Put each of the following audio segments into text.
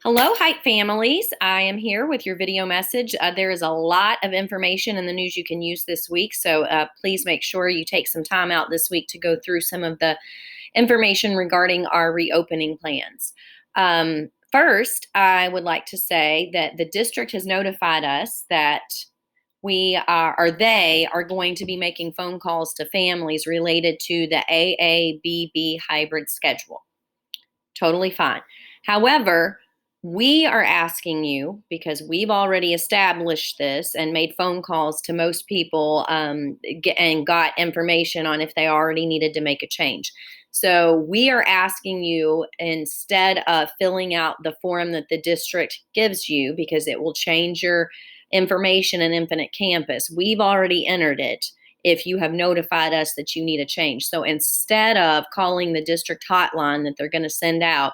Hello, Height families. I am here with your video message. There is a lot of information in the news you can use this week, so please make sure you take some time out this week to go through some of the information regarding our reopening plans. First, I would like to say that the district has notified us that they are going to be making phone calls to families related to the AABB hybrid schedule. Totally fine. However, we are asking you, because we've already established this and made phone calls to most people and got information on if they already needed to make a change. So we are asking you, instead of filling out the form that the district gives you, because it will change your information in Infinite Campus, we've already entered it if you have notified us that you need a change. So instead of calling the district hotline that they're going to send out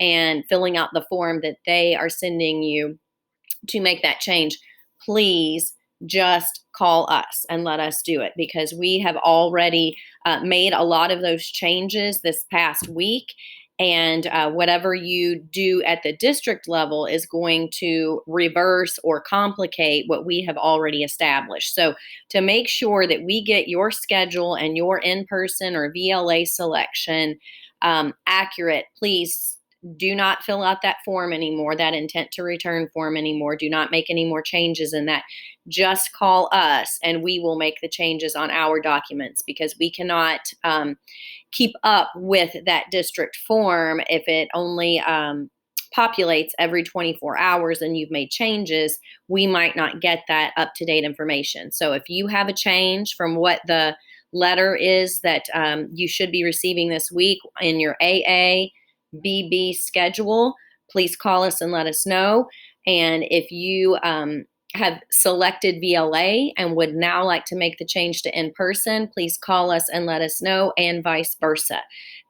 and filling out the form that they are sending you to make that change, please just call us and let us do it, because we have already made a lot of those changes this past week. And whatever you do at the district level is going to reverse or complicate what we have already established. So to make sure that we get your schedule and your in-person or VLA selection accurate, please do not fill out that form anymore, that intent to return form anymore. Do not make any more changes in that. Just call us and we will make the changes on our documents, because we cannot keep up with that district form if it only populates every 24 hours and you've made changes. We might not get that up-to-date information. So if you have a change from what the letter is that you should be receiving this week in your AABB schedule, please call us and let us know. And if you have selected VLA and would now like to make the change to in-person, please call us and let us know, and vice versa.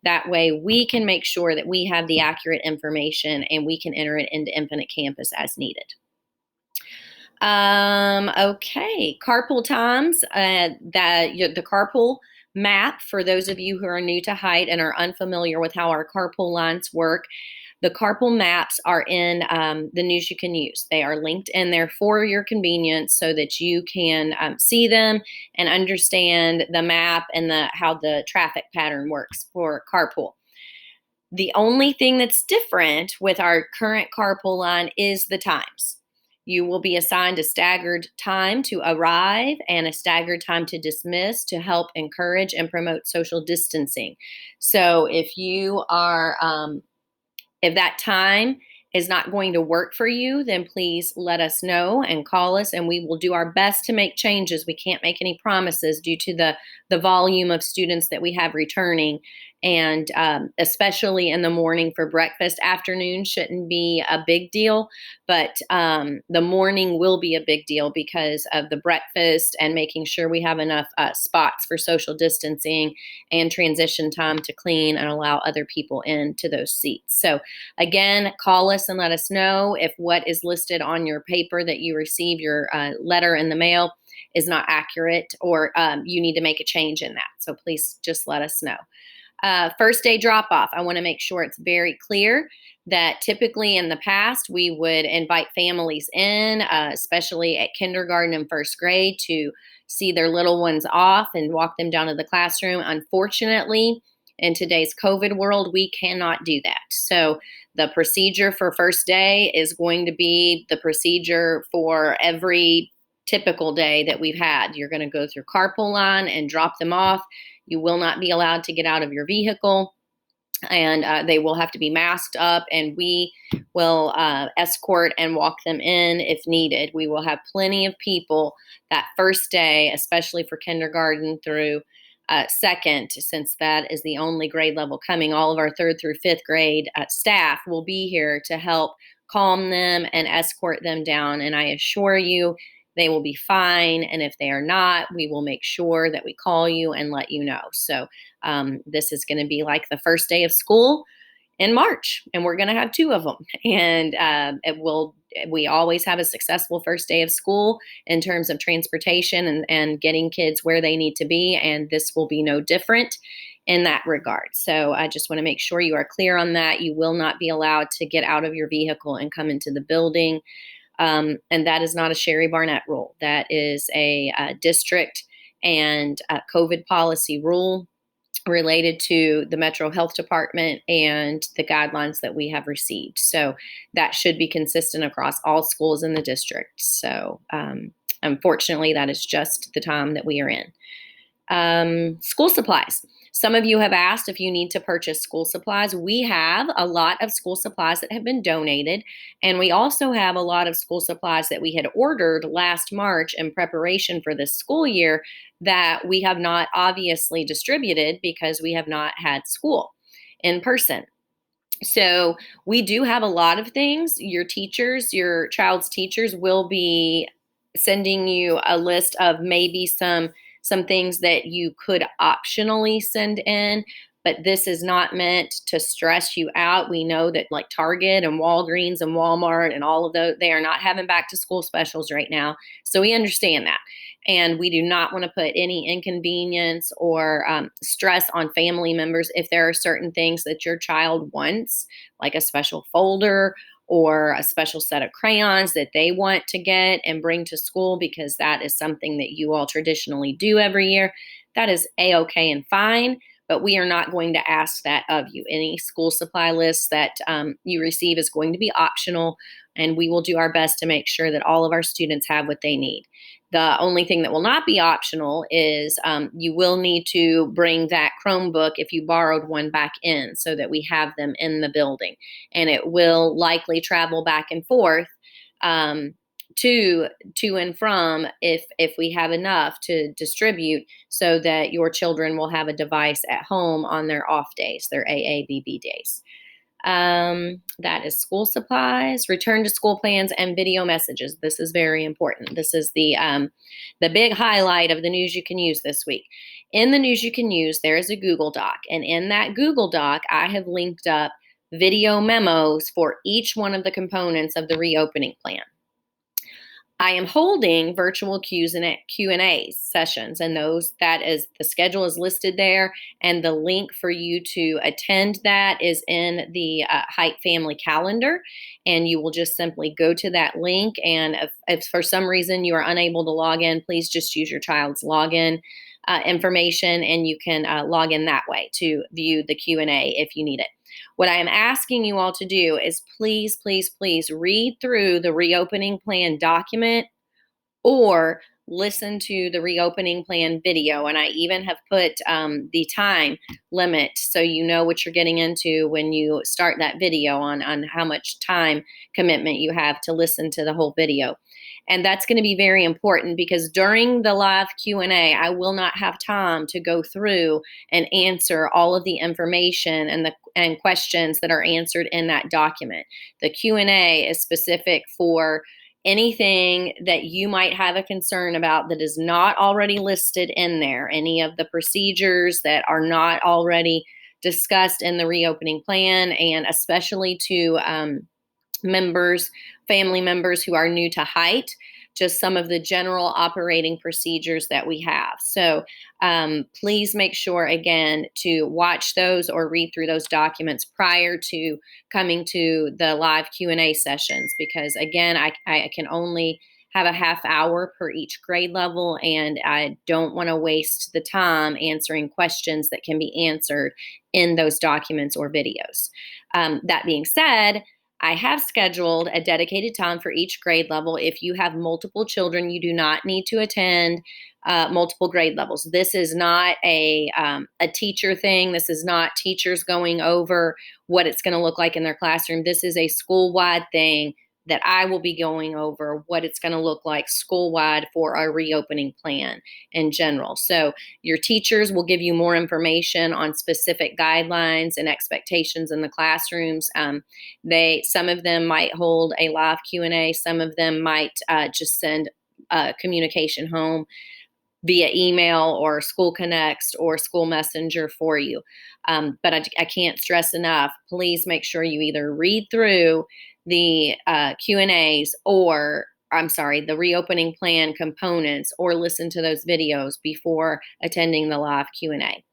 That way we can make sure that we have the accurate information and we can enter it into Infinite Campus as needed. Okay, carpool times. The carpool map, for those of you who are new to Height and are unfamiliar with how our carpool lines work, the carpool maps are in the news you can use. They are linked in there for your convenience so that you can see them and understand the map and how the traffic pattern works for carpool. The only thing that's different with our current carpool line is the times. You will be assigned a staggered time to arrive and a staggered time to dismiss to help encourage and promote social distancing. So if you are if that time is not going to work for you, then please let us know and call us, and we will do our best to make changes. We can't make any promises due to the volume of students that we have returning, and especially in the morning for breakfast. Afternoon shouldn't be a big deal, but the morning will be a big deal because of the breakfast and making sure we have enough spots for social distancing and transition time to clean and allow other people into those seats. So again, call us and let us know if what is listed on your paper that you receive, your letter in the mail, is not accurate, or you need to make a change in that. So please just let us know. First day drop off. I want to make sure it's very clear that typically in the past we would invite families in, especially at kindergarten and first grade, to see their little ones off and walk them down to the classroom. Unfortunately, in today's COVID world, we cannot do that. So the procedure for first day is going to be the procedure for every typical day that we've had. You're going to go through carpool line and drop them off. You will not be allowed to get out of your vehicle, and they will have to be masked up, and we will escort and walk them in if needed. We will have plenty of people that first day, especially for kindergarten through second, since that is the only grade level coming. All of our third through fifth grade staff will be here to help calm them and escort them down, and I assure you, they will be fine. And if they are not, we will make sure that we call you and let you know. So this is going to be like the first day of school in March, and we're going to have two of them. And we always have a successful first day of school in terms of transportation and getting kids where they need to be. And this will be no different. in that regard. So I just want to make sure you are clear on that. You will not be allowed to get out of your vehicle and come into the building. And that is not a Sherry Barnett rule. That is a district and COVID policy rule related to the Metro Health Department and the guidelines that we have received. So that should be consistent across all schools in the district. So unfortunately, that is just the time that we are in. School supplies. Some of you have asked if you need to purchase school supplies. We have a lot of school supplies that have been donated, and we also have a lot of school supplies that we had ordered last March in preparation for this school year that we have not obviously distributed because we have not had school in person. So we do have a lot of things. Your teachers, your child's teachers will be sending you a list of maybe some things that you could optionally send in, but this is not meant to stress you out. We know that like Target and Walgreens and Walmart and all of those, they are not having back to school specials right now. So we understand that. And we do not want to put any inconvenience or stress on family members if there are certain things that your child wants, like a special folder or a special set of crayons that they want to get and bring to school because that is something that you all traditionally do every year. That is A-okay and fine, but we are not going to ask that of you. Any school supply list that you receive is going to be optional, and we will do our best to make sure that all of our students have what they need. The only thing that will not be optional is you will need to bring that Chromebook if you borrowed one back in so that we have them in the building. And it will likely travel back and forth to and from if we have enough to distribute so that your children will have a device at home on their off days, their AABB days. That is school supplies, return to school plans, and video messages. This is very important. This is the big highlight of the news you can use this week. In the news you can use, there is a Google Doc, and in that Google Doc, I have linked up video memos for each one of the components of the reopening plan. I am holding virtual Q&A sessions, and that is the schedule is listed there, and the link for you to attend that is in the Height Family Calendar, and you will just simply go to that link, and if for some reason you are unable to log in, please just use your child's login information, and you can log in that way to view the Q&A if you need it. What I am asking you all to do is please, please, please read through the reopening plan document or listen to the reopening plan video. And I even have put the time limit so you know what you're getting into when you start that video on how much time commitment you have to listen to the whole video. And that's going to be very important because during the live Q&A, I will not have time to go through and answer all of the information and questions that are answered in that document. The Q&A is specific for anything that you might have a concern about that is not already listed in there, any of the procedures that are not already discussed in the reopening plan, and especially to family members who are new to Height, just some of the general operating procedures that we have. So please make sure, again, to watch those or read through those documents prior to coming to the live Q&A sessions, because, again, I can only have a half hour per each grade level, and I don't want to waste the time answering questions that can be answered in those documents or videos. That being said, I have scheduled a dedicated time for each grade level. If you have multiple children, you do not need to attend multiple grade levels. This is not a teacher thing. This is not teachers going over what it's going to look like in their classroom. This is a school-wide thing that I will be going over what it's going to look like school-wide for our reopening plan in general. So your teachers will give you more information on specific guidelines and expectations in the classrooms. Some of them might hold a live Q&A. Some of them might just send communication home via email or School Connects or School Messenger for you. But I can't stress enough, please make sure you either read through the Q&As the reopening plan components, or listen to those videos before attending the live Q&A.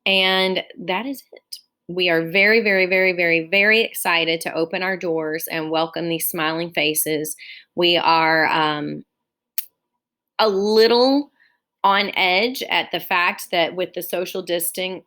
And that is it. We are very, very, very, very, very excited to open our doors and welcome these smiling faces. We are a little on edge at the fact that with the social distancing,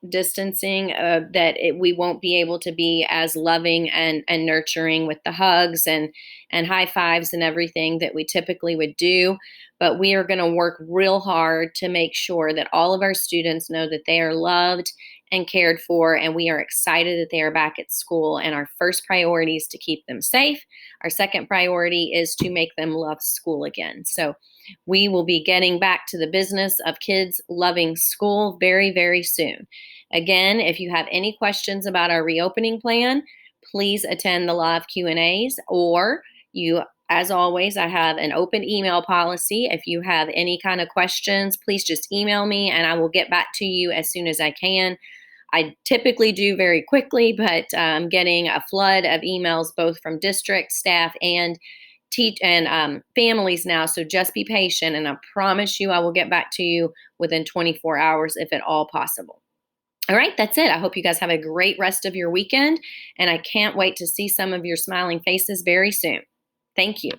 we won't be able to be as loving and nurturing with the hugs and high fives and everything that we typically would do. But we are going to work real hard to make sure that all of our students know that they are loved and cared for, and we are excited that they are back at school. And our first priority is to keep them safe. Our second priority is to make them love school again. So we will be getting back to the business of kids loving school very, very soon. Again, if you have any questions about our reopening plan, please attend the live Q&As, or you, as always, I have an open email policy. If you have any kind of questions, please just email me and I will get back to you as soon as I can. I typically do very quickly, but I'm getting a flood of emails both from district staff and families now. So just be patient, and I promise you I will get back to you within 24 hours if at all possible. All right, that's it. I hope you guys have a great rest of your weekend, and I can't wait to see some of your smiling faces very soon. Thank you.